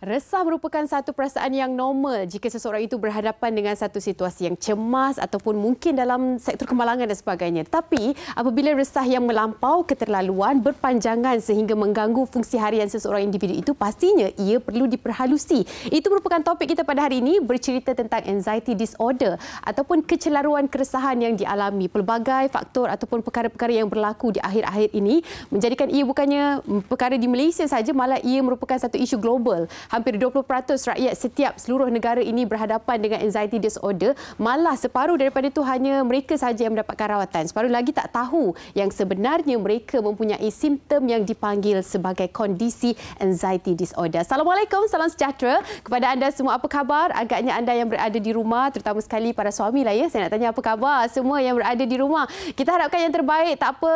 Resah merupakan satu perasaan yang normal jika seseorang itu berhadapan dengan satu situasi yang cemas ataupun mungkin dalam sektor kemalangan dan sebagainya. Tapi apabila resah yang melampau keterlaluan berpanjangan sehingga mengganggu fungsi harian seseorang individu itu, pastinya ia perlu diperhalusi. Itu merupakan topik kita pada hari ini, bercerita tentang anxiety disorder ataupun kecelaruan keresahan yang dialami. Pelbagai faktor ataupun perkara-perkara yang berlaku di akhir-akhir ini menjadikan ia bukannya perkara di Malaysia saja, malah ia merupakan satu isu global. Hampir 20% rakyat setiap seluruh negara ini berhadapan dengan anxiety disorder. Malah separuh daripada itu hanya mereka saja yang mendapatkan rawatan. Separuh lagi tak tahu yang sebenarnya mereka mempunyai simptom yang dipanggil sebagai kondisi anxiety disorder. Assalamualaikum, salam sejahtera kepada anda semua. Apa khabar? Agaknya anda yang berada di rumah, terutama sekali para suami lah ya. Saya nak tanya apa khabar semua yang berada di rumah. Kita harapkan yang terbaik. Tak apa,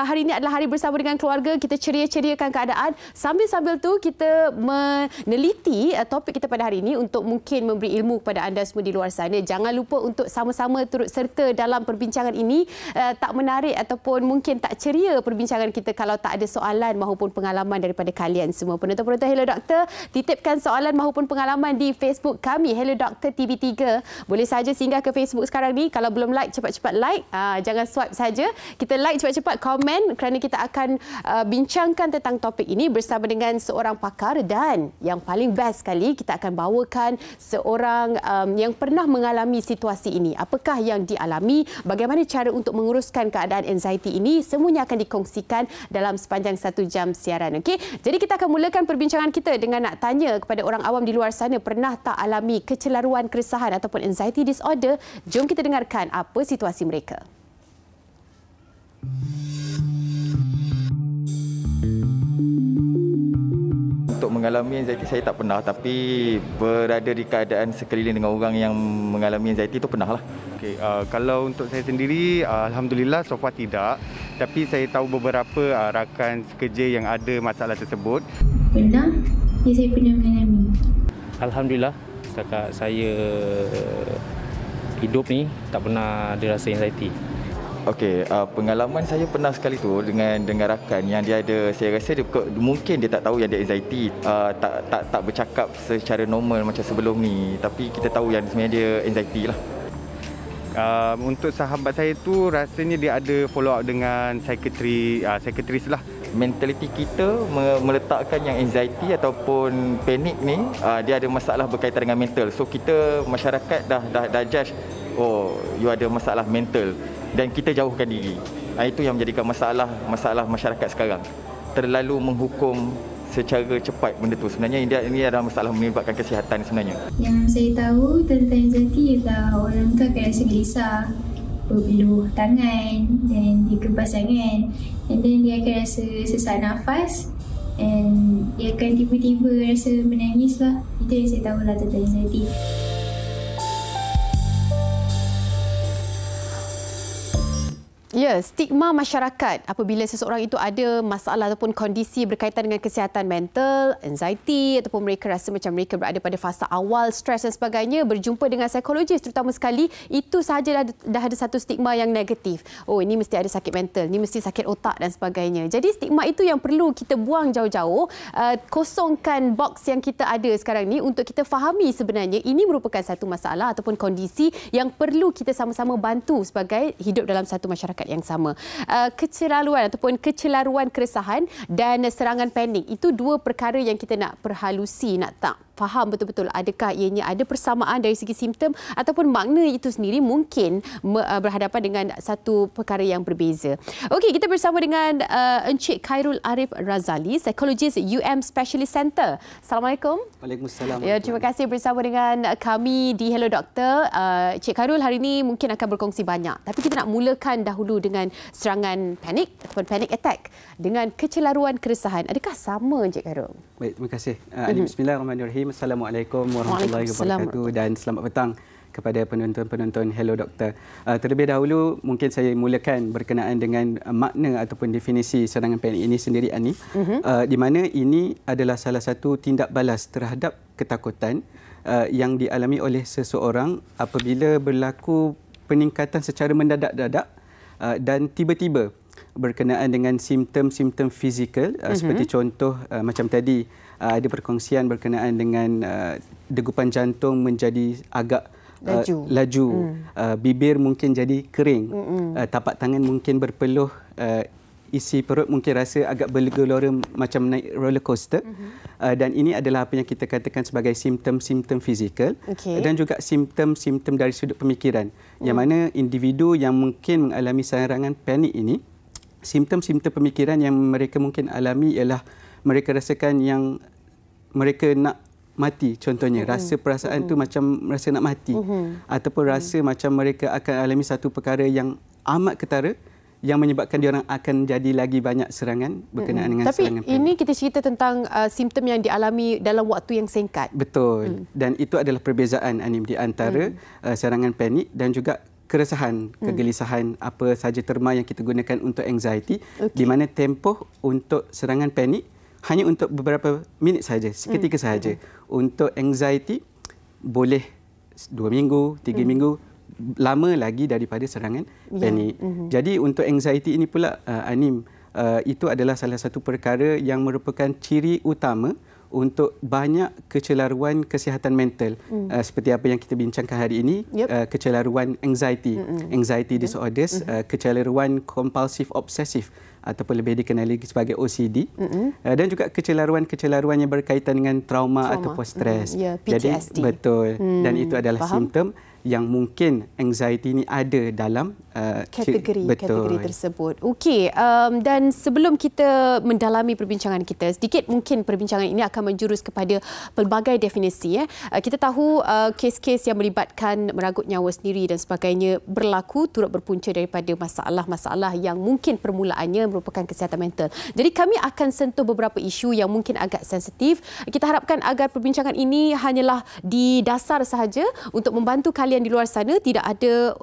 hari ini adalah hari bersama dengan keluarga. Kita ceria-ceriakan keadaan. Sambil-sambil tu kita meneliti topik kita pada hari ini untuk mungkin memberi ilmu kepada anda semua di luar sana. Jangan lupa untuk sama-sama turut serta dalam perbincangan ini. Tak menarik ataupun mungkin tak ceria perbincangan kita kalau tak ada soalan maupun pengalaman daripada kalian semua. Penonton-penonton Hello Doktor, titipkan soalan maupun pengalaman di Facebook kami Hello Doktor TV3. Boleh saja singgah ke Facebook sekarang ni. Kalau belum like, cepat-cepat like. Jangan swipe saja. Kita like, cepat-cepat komen kerana kita akan bincangkan tentang topik ini bersama dengan seorang pakar, dan yang paling best sekali kita akan bawakan seorang yang pernah mengalami situasi ini. Apakah yang dialami, bagaimana cara untuk menguruskan keadaan anxiety ini, semuanya akan dikongsikan dalam sepanjang 1 jam siaran. Okey, jadi kita akan mulakan perbincangan kita dengan nak tanya kepada orang awam di luar sana, pernah tak alami kecelaruan keresahan ataupun anxiety disorder? Jom kita dengarkan apa situasi mereka. Untuk mengalami anxiety saya tak pernah, tapi berada di keadaan sekeliling dengan orang yang mengalami anxiety itu pernah lah. Okay, kalau untuk saya sendiri, alhamdulillah so far tidak. Tapi saya tahu beberapa rakan sekerja yang ada masalah tersebut. Pernah? Ya, saya pernah mengalami. Alhamdulillah, setakat saya hidup ni tak pernah ada rasa anxiety. Okey, pengalaman saya pernah sekali tu dengan rakan yang dia ada, saya rasa dia, mungkin dia tak tahu yang dia anxiety, tak bercakap secara normal macam sebelum ni, tapi kita tahu yang sebenarnya dia anxiety lah. Untuk sahabat saya tu rasanya dia ada follow up dengan psikiatris lah. Mentaliti kita meletakkan yang anxiety ataupun panik ni, dia ada masalah berkaitan dengan mental. So kita masyarakat dah judge, oh you ada masalah mental, dan kita jauhkan diri. Itu yang menjadikan masalah masyarakat sekarang. Terlalu menghukum secara cepat benda tu. Sebenarnya ini adalah masalah menyebabkan kesihatan sebenarnya. Yang saya tahu tentang anxiety ialah orang tu akan rasa gelisah, berpeluh tangan dan dia kebas tangan, and then dia akan rasa sesak nafas, and dia akan tiba-tiba rasa menangis lah. Itu yang saya tahu lah tentang anxiety. Ya, stigma masyarakat apabila seseorang itu ada masalah ataupun kondisi berkaitan dengan kesihatan mental, anxiety, ataupun mereka rasa macam mereka berada pada fasa awal stres dan sebagainya, berjumpa dengan psikologis terutama sekali, itu sahaja dah ada satu stigma yang negatif. Oh, ini mesti ada sakit mental, ini mesti sakit otak dan sebagainya. Jadi stigma itu yang perlu kita buang jauh-jauh, kosongkan box yang kita ada sekarang ni untuk kita fahami sebenarnya ini merupakan satu masalah ataupun kondisi yang perlu kita sama-sama bantu sebagai hidup dalam satu masyarakat yang sama. Kecelaruan ataupun kecelaruan keresahan dan serangan panik, itu dua perkara yang kita nak perhalusi, nak tak faham betul-betul adakah ianya ada persamaan dari segi simptom ataupun makna itu sendiri mungkin berhadapan dengan satu perkara yang berbeza. Okey, kita bersama dengan Encik Khairul Arif Razali, psikologis UM Specialist Center. Assalamualaikum. Waalaikumsalam. Ya, terima kasih bersama dengan kami di Hello Doktor. Encik Khairul hari ini mungkin akan berkongsi banyak, tapi kita nak mulakan dahulu dengan serangan panik ataupun panic attack dengan kecelaruan keresahan. Adakah sama, Encik Khairul? Baik, terima kasih. Bismillahirrahmanirrahim. Assalamualaikum warahmatullahi wabarakatuh dan selamat petang kepada penonton-penonton Hello Doktor. Terlebih dahulu mungkin saya mulakan berkenaan dengan makna ataupun definisi serangan panik ini sendiri, Ani. Di mana ini adalah salah satu tindak balas terhadap ketakutan yang dialami oleh seseorang apabila berlaku peningkatan secara mendadak-dadak dan tiba-tiba berkenaan dengan simptom-simptom fizikal seperti contoh macam tadi ada perkongsian berkenaan dengan degupan jantung menjadi agak laju. Bibir mungkin jadi kering, tapak tangan mungkin berpeluh, isi perut mungkin rasa agak bergelora macam naik roller coaster. Dan ini adalah apa yang kita katakan sebagai simptom-simptom fizikal dan juga simptom-simptom dari sudut pemikiran. Yang mana individu yang mungkin mengalami serangan panik ini, simptom-simptom pemikiran yang mereka mungkin alami ialah mereka rasakan yang mereka nak mati, contohnya rasa perasaan tu macam rasa nak mati, ataupun rasa macam mereka akan alami satu perkara yang amat ketara yang menyebabkan diorang akan jadi lagi banyak serangan berkenaan dengan serangan panik. Tapi ini kita cerita tentang simptom yang dialami dalam waktu yang singkat. Betul. Dan itu adalah perbezaan Anim di antara serangan panik dan juga keresahan, kegelisahan, apa saja terma yang kita gunakan untuk anxiety, di mana tempoh untuk serangan panik hanya untuk beberapa minit sahaja, seketika sahaja. Untuk anxiety boleh 2 minggu, 3 minggu, lama lagi daripada serangan panik. Jadi untuk anxiety ini pula Anim, itu adalah salah satu perkara yang merupakan ciri utama untuk banyak kecelaruan kesihatan mental, seperti apa yang kita bincangkan hari ini, kecelaruan anxiety, anxiety disorders, kecelaruan compulsive obsessive ataupun lebih dikenali sebagai OCD, dan juga kecelaruan-kecelaruan yang berkaitan dengan trauma ataupun stres. PTSD. Jadi betul, dan itu adalah simptom yang mungkin anxiety ini ada dalam kategori tersebut. Okey, dan sebelum kita mendalami perbincangan kita, sedikit mungkin perbincangan ini akan menjurus kepada pelbagai definisi. Kita tahu kes-kes yang melibatkan meragut nyawa sendiri dan sebagainya berlaku turut berpunca daripada masalah-masalah yang mungkin permulaannya merupakan kesihatan mental. Jadi kami akan sentuh beberapa isu yang mungkin agak sensitif. Kita harapkan agar perbincangan ini hanyalah di dasar sahaja untuk membantu kalian di luar sana, tidak ada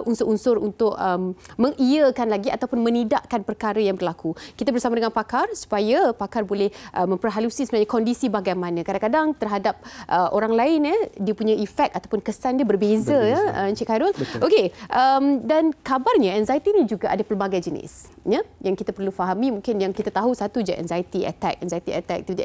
unsur-unsur untuk mengiyakan lagi ataupun menidakkan perkara yang berlaku. Kita bersama dengan pakar supaya pakar boleh memperhalusi sebenarnya kondisi bagaimana. Kadang-kadang terhadap orang lain dia punya efek ataupun kesan dia berbeza. Encik Khairul. Okey, dan kabarnya anxiety ni juga ada pelbagai jenis. Yang kita perlu fahami, mungkin yang kita tahu satu je anxiety attack,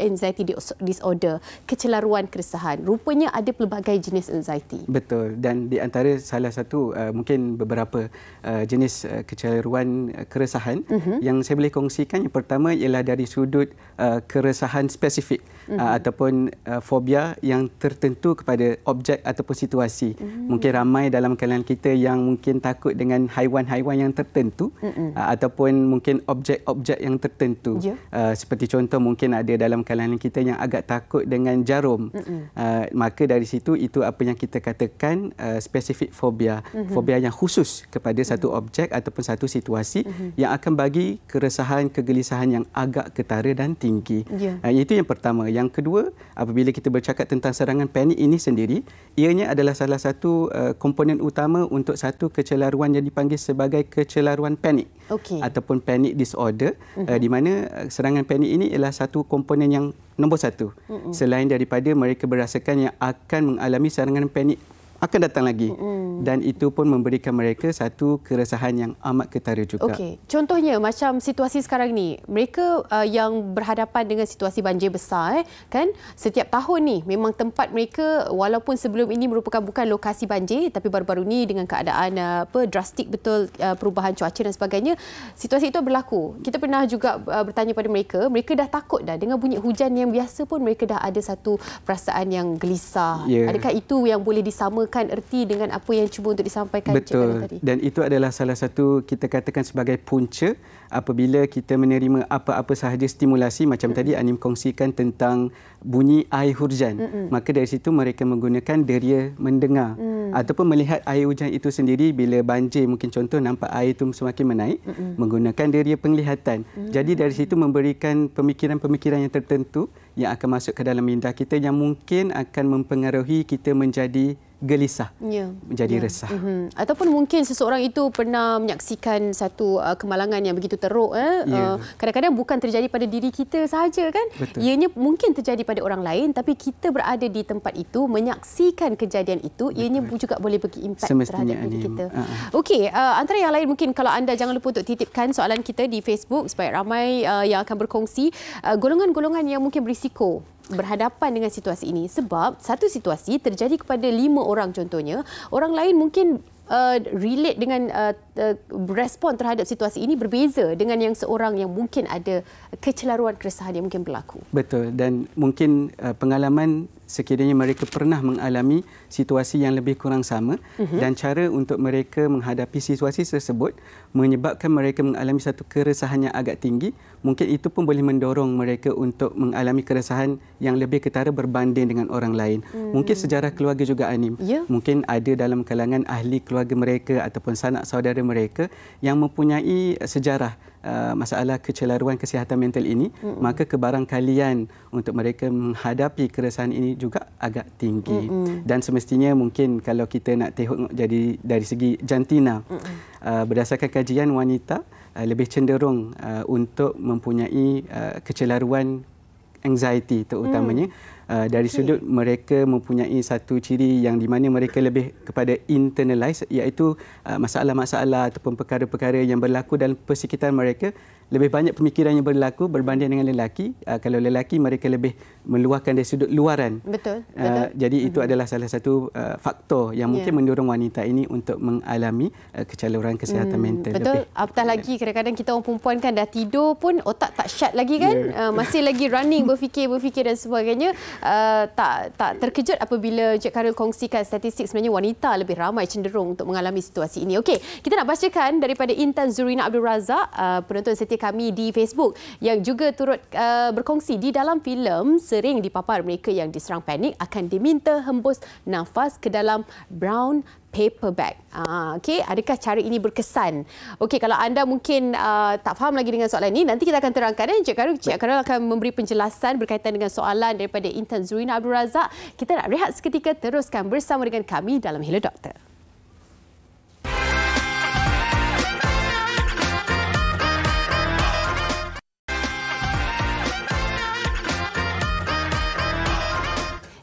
anxiety disorder, kecelaruan keresahan. Rupanya ada pelbagai jenis anxiety. Betul, dan di antara salah satu mungkin beberapa jenis kecelaruan keresahan yang saya boleh kongsikan, yang pertama ialah dari sudut keresahan spesifik ataupun fobia yang tertentu kepada objek ataupun situasi. Mungkin ramai dalam kalangan kita yang mungkin takut dengan haiwan-haiwan yang tertentu ataupun mungkin objek-objek yang tertentu. Seperti contoh mungkin ada dalam kalangan kita yang agak takut dengan jarum. Maka dari situ itu apa yang kita katakan spesifik fobia. Fobia yang khusus kepada satu objek ataupun satu situasi yang akan bagi keresahan, kegelisahan yang agak ketara dan tinggi. Itu yang pertama. Yang kedua, apabila kita bercakap tentang serangan panik ini sendiri, ianya adalah salah satu komponen utama untuk satu kecelaruan yang dipanggil sebagai kecelaruan panik ataupun panic disorder, di mana serangan panik ini ialah satu komponen yang nombor satu. Selain daripada mereka berasakan yang akan mengalami serangan panik akan datang lagi, dan itu pun memberikan mereka satu keresahan yang amat ketara juga. Okey, contohnya macam situasi sekarang ni, mereka yang berhadapan dengan situasi banjir besar, kan, setiap tahun ni memang tempat mereka, walaupun sebelum ini merupakan bukan lokasi banjir, tapi baru-baru ni dengan keadaan drastik betul perubahan cuaca dan sebagainya, situasi itu berlaku. Kita pernah juga bertanya pada mereka dah takut dah dengan bunyi hujan yang biasa pun mereka dah ada satu perasaan yang gelisah. Adakah itu yang boleh disamakan erti dengan apa yang cuba untuk disampaikan betul tadi? Dan itu adalah salah satu kita katakan sebagai punca apabila kita menerima apa-apa sahaja stimulasi macam tadi Anim kongsikan tentang bunyi air hujan. Maka dari situ mereka menggunakan deria mendengar ataupun melihat air hujan itu sendiri. Bila banjir mungkin contoh nampak air itu semakin menaik, menggunakan deria penglihatan. Jadi dari situ memberikan pemikiran-pemikiran yang tertentu yang akan masuk ke dalam minda kita yang mungkin akan mempengaruhi kita menjadi gelisah, menjadi resah. Ataupun mungkin seseorang itu pernah menyaksikan satu kemalangan yang begitu teruk. Kadang-kadang bukan terjadi pada diri kita sahaja, kan? Ianya mungkin terjadi pada orang lain, tapi kita berada di tempat itu, menyaksikan kejadian itu, ianya juga boleh bagi impak terhadap diri kita. Okey, antara yang lain mungkin kalau anda jangan lupa untuk titipkan soalan kita di Facebook supaya ramai yang akan berkongsi golongan-golongan yang mungkin berisiko berhadapan dengan situasi ini? Sebab satu situasi terjadi kepada 5 orang contohnya, orang lain mungkin relate dengan respon terhadap situasi ini berbeza dengan yang seorang yang mungkin ada kecelaruan keresahan yang mungkin berlaku. Betul, dan mungkin pengalaman sekiranya mereka pernah mengalami situasi yang lebih kurang sama dan cara untuk mereka menghadapi situasi tersebut menyebabkan mereka mengalami satu keresahan yang agak tinggi, mungkin itu pun boleh mendorong mereka untuk mengalami keresahan yang lebih ketara berbanding dengan orang lain. Mungkin sejarah keluarga juga, Anim. Mungkin ada dalam kalangan ahli keluarga mereka ataupun sanak saudara mereka yang mempunyai sejarah masalah kecelaruan kesihatan mental ini, maka kebarangkalian untuk mereka menghadapi keresahan ini juga agak tinggi. Dan semestinya mungkin kalau kita nak tengok jadi dari segi jantina, berdasarkan kajian wanita lebih cenderung untuk mempunyai kecelaruan anxiety terutamanya. Dari sudut mereka mempunyai satu ciri yang di mana mereka lebih kepada internalize, iaitu masalah-masalah ataupun perkara-perkara yang berlaku dalam persekitaran mereka lebih banyak pemikiran yang berlaku berbanding dengan lelaki. Kalau lelaki mereka lebih meluahkan dari sudut luaran. Betul. Jadi itu adalah salah satu faktor yang mungkin mendorong wanita ini untuk mengalami kecelaruan kesihatan mental. Betul. Apatah lagi kadang-kadang kita orang perempuan kan dah tidur pun otak tak shut lagi kan. Masih lagi running berfikir dan sebagainya. Tak terkejut apabila Encik Khairul kongsikan statistik sebenarnya wanita lebih ramai cenderung untuk mengalami situasi ini. Okey, kita nak bacakan daripada Intan Zurina Abdul Razak, penonton setia kami di Facebook yang juga turut berkongsi di dalam filem sering dipapar mereka yang diserang panik akan diminta hembus nafas ke dalam brown paper bag. Okey, adakah cara ini berkesan? Okey, kalau anda mungkin tak faham lagi dengan soalan ini, nanti kita akan terangkan. Encik Khairul akan memberi penjelasan berkaitan dengan soalan daripada Intan Zurina Abdul Razak. Kita nak rehat seketika, teruskan bersama dengan kami dalam Hello Doktor.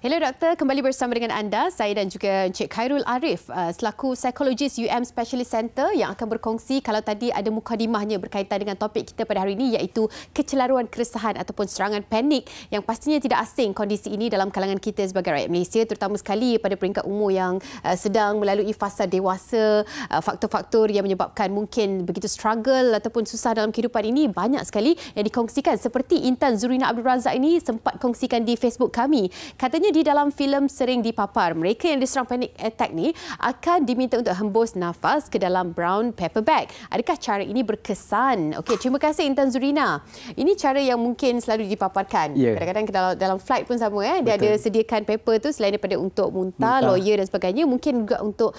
Hello Doktor, kembali bersama dengan anda. Saya dan juga Encik Khairul Arif selaku psikologis UM Specialist Center yang akan berkongsi kalau tadi ada mukadimahnya berkaitan dengan topik kita pada hari ini, iaitu kecelaruan keresahan ataupun serangan panik yang pastinya tidak asing kondisi ini dalam kalangan kita sebagai rakyat Malaysia, terutama sekali pada peringkat umur yang sedang melalui fasa dewasa. Faktor-faktor yang menyebabkan mungkin begitu struggle ataupun susah dalam kehidupan ini banyak sekali yang dikongsikan, seperti Intan Zurina Abdul Razak ini sempat kongsikan di Facebook kami. Katanya di dalam filem sering dipapar mereka yang diserang panic attack ni akan diminta untuk hembus nafas ke dalam brown paper bag. Adakah cara ini berkesan? Okey, terima kasih Intan Zurina. Ini cara yang mungkin selalu dipaparkan. Kadang-kadang dalam flight pun sama dia ada sediakan paper tu selain daripada untuk muntah, lawyer dan sebagainya, mungkin juga untuk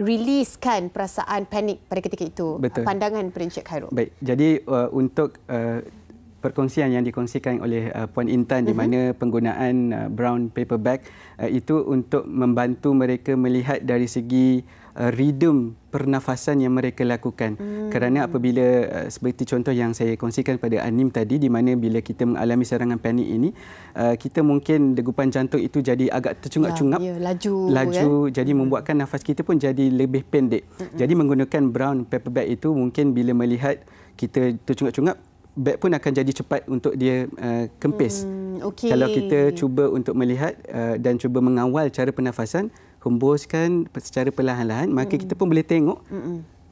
releasekan perasaan panik pada ketika itu. Pandangan daripada Encik Khairul. Baik, jadi untuk perkongsian yang dikongsikan oleh Puan Intan di mana penggunaan brown paper bag itu untuk membantu mereka melihat dari segi rhythm pernafasan yang mereka lakukan. Kerana apabila seperti contoh yang saya kongsikan pada Anim tadi, di mana bila kita mengalami serangan panik ini, kita mungkin degupan jantung itu jadi agak tercungap-cungap, laju jadi membuatkan nafas kita pun jadi lebih pendek. Jadi menggunakan brown paper bag itu mungkin bila melihat kita tercungap-cungap, beg pun akan jadi cepat untuk dia kempis. Kalau kita cuba untuk melihat dan cuba mengawal cara pernafasan, hembuskan secara perlahan-lahan, maka kita pun boleh tengok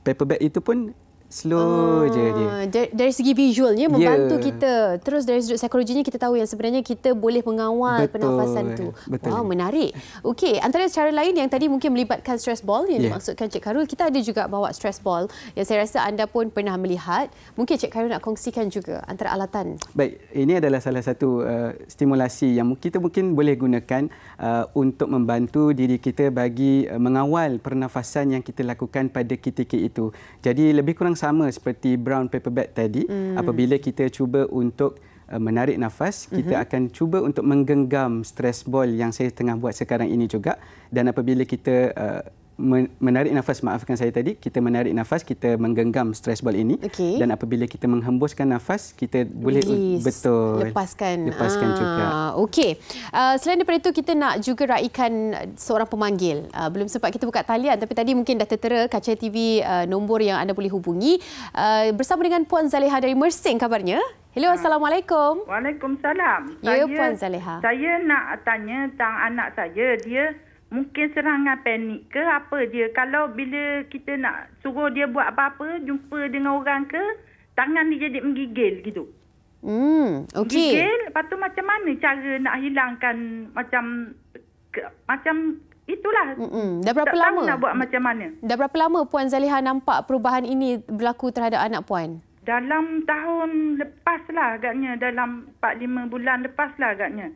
paper bag itu pun slow je dia. Dari segi visualnya membantu kita. Terus dari sudut psikologinya kita tahu yang sebenarnya kita boleh mengawal pernafasan tu. Wow, menarik. Okey, antara cara lain yang tadi mungkin melibatkan stress ball yang dimaksudkan Cik Khairul, kita ada juga bawa stress ball yang saya rasa anda pun pernah melihat. Mungkin Cik Khairul nak kongsikan juga antara alatan. Baik, ini adalah salah satu stimulasi yang kita mungkin boleh gunakan untuk membantu diri kita bagi mengawal pernafasan yang kita lakukan pada ketika itu. Jadi lebih kurang sama seperti brown paper bag tadi. Apabila kita cuba untuk menarik nafas, kita akan cuba untuk menggenggam stress ball yang saya tengah buat sekarang ini juga. Dan apabila kita menarik nafas, maafkan saya tadi, kita menarik nafas, kita menggenggam stress ball ini. Dan apabila kita menghembuskan nafas, kita boleh lepaskan juga. Okey. Selain daripada itu, kita nak juga raikan seorang pemanggil. Belum sempat kita buka talian, tapi tadi mungkin dah tertera kaca TV nombor yang anda boleh hubungi. Bersama dengan Puan Zaleha dari Mersing kabarnya. Hello, Assalamualaikum. Waalaikumsalam. Ya, Puan Zaleha. Saya nak tanya tentang anak saya. Dia mungkin serangan panik ke apa dia? Kalau bila kita nak suruh dia buat apa-apa, jumpa dengan orang ke, tangan dia jadi menggigil gitu. Okey. Gigil, lepas tu macam mana cara nak hilangkan macam itulah. Dah berapa tak lama? Tahu nak buat macam mana. Dah berapa lama Puan Zaleha nampak perubahan ini berlaku terhadap anak Puan? Dalam tahun lepas lah agaknya. Dalam 4-5 bulan lepas lah agaknya.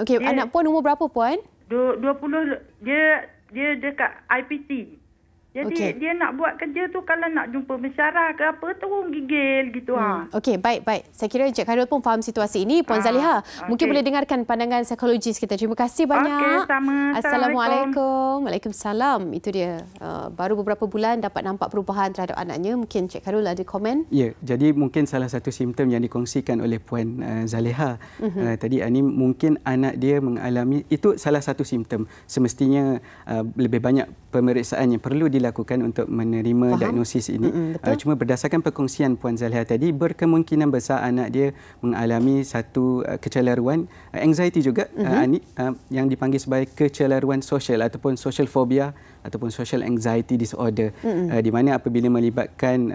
Okey, anak Puan umur berapa Puan? 20. Dia dekat IPT. Jadi dia nak buat kerja tu kalau nak jumpa mensyarah ke apa terus gigil gitu. Okey, baik. Saya kira Encik Khairul pun faham situasi ini. Puan Zaleha, mungkin boleh dengarkan pandangan psikologis kita. Terima kasih banyak. Okey, sama. Assalamualaikum. Waalaikumsalam. Itu dia. Baru beberapa bulan dapat nampak perubahan terhadap anaknya. Mungkin Encik Khairul ada komen? Ya, jadi mungkin salah satu simptom yang dikongsikan oleh Puan Zaleha tadi Anim, mungkin anak dia mengalami, itu salah satu simptom. Semestinya lebih banyak pemeriksaan yang perlu dilakukan untuk menerima diagnosis ini. Cuma berdasarkan perkongsian Puan Zaleha tadi, berkemungkinan besar anak dia mengalami satu kecelaruan, anxiety juga, yang dipanggil sebagai kecelaruan sosial ataupun social phobia ataupun social anxiety disorder, di mana apabila melibatkan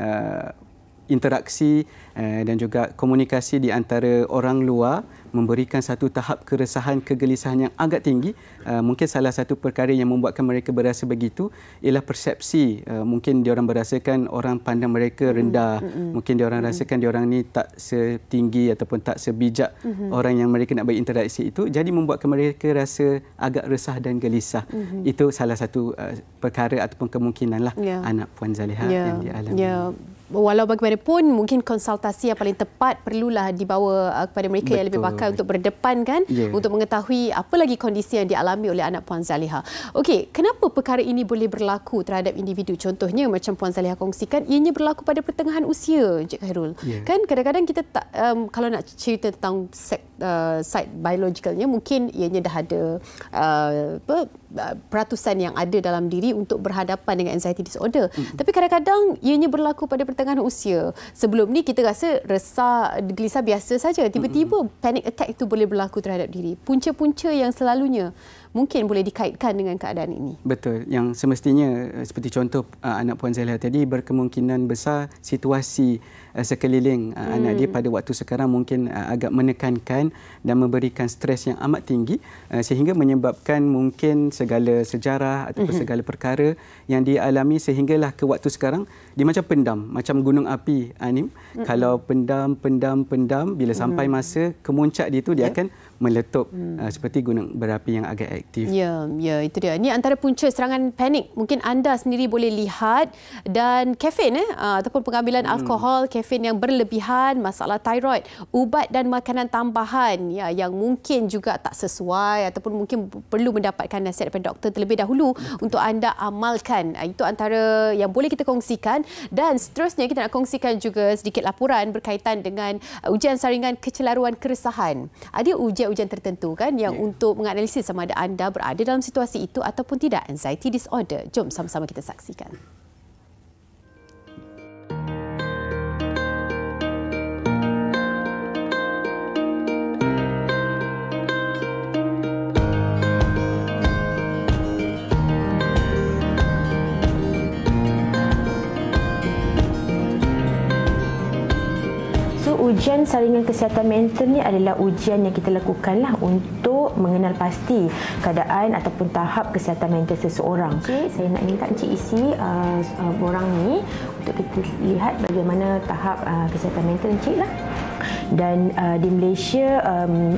interaksi dan juga komunikasi di antara orang luar memberikan satu tahap keresahan, kegelisahan yang agak tinggi. Mungkin salah satu perkara yang membuatkan mereka berasa begitu ialah persepsi. Mungkin diorang berasakan orang pandang mereka rendah. Mungkin diorang rasakan diorang ni tak setinggi ataupun tak sebijak orang yang mereka nak berinteraksi itu. Jadi membuatkan mereka rasa agak resah dan gelisah. Itu salah satu perkara ataupun kemungkinanlah anak Puan Zaleha yang dialami. Walau bagaimanapun, mungkin konsultasi yang paling tepat perlulah dibawa kepada mereka yang lebih bakal untuk berdepan kan, untuk mengetahui apa lagi kondisi yang dialami oleh anak Puan Zaleha. Okey, kenapa perkara ini boleh berlaku terhadap individu? Contohnya macam Puan Zaleha kongsikan, ianya berlaku pada pertengahan usia, Encik Khairul. Kan kadang-kadang kita tak, kalau nak cerita tentang side biologicalnya, mungkin ianya dah ada peratusan yang ada dalam diri untuk berhadapan dengan anxiety disorder. Tapi kadang-kadang ianya berlaku pada pertengahan usia. Sebelum ni kita rasa resah, gelisah biasa saja. Tiba-tiba panic attack itu boleh berlaku terhadap diri. Punca-punca yang selalunya mungkin boleh dikaitkan dengan keadaan ini. Betul. Yang semestinya seperti contoh anak Puan Zaleha tadi, berkemungkinan besar situasi sekeliling anak dia pada waktu sekarang mungkin agak menekankan dan memberikan stres yang amat tinggi, sehingga menyebabkan mungkin segala sejarah ataupun segala perkara yang dialami sehinggalah ke waktu sekarang dia macam pendam, macam gunung api, Anim. Kalau pendam, bila sampai masa kemuncak dia tu dia akan meletup seperti gunung berapi yang agak aktif. Ya, itu dia. Ini antara punca serangan panik. Mungkin anda sendiri boleh lihat. Dan kafein ataupun pengambilan alkohol, kafein yang berlebihan, masalah thyroid, ubat dan makanan tambahan yang mungkin juga tak sesuai ataupun mungkin perlu mendapatkan nasihat daripada doktor terlebih dahulu untuk anda amalkan. Itu antara yang boleh kita kongsikan. Dan seterusnya kita nak kongsikan juga sedikit laporan berkaitan dengan ujian saringan kecelaruan keresahan. Ada ujian tertentu kan yang untuk menganalisis sama ada anda berada dalam situasi itu ataupun tidak, anxiety disorder. Jom sama-sama kita saksikan. Ujian saringan kesihatan mental ni adalah ujian yang kita lakukanlah untuk mengenal pasti keadaan ataupun tahap kesihatan mental seseorang. Cik, saya nak minta Encik isi borang ni untuk kita lihat bagaimana tahap kesihatan mental Encik lah. Dan di Malaysia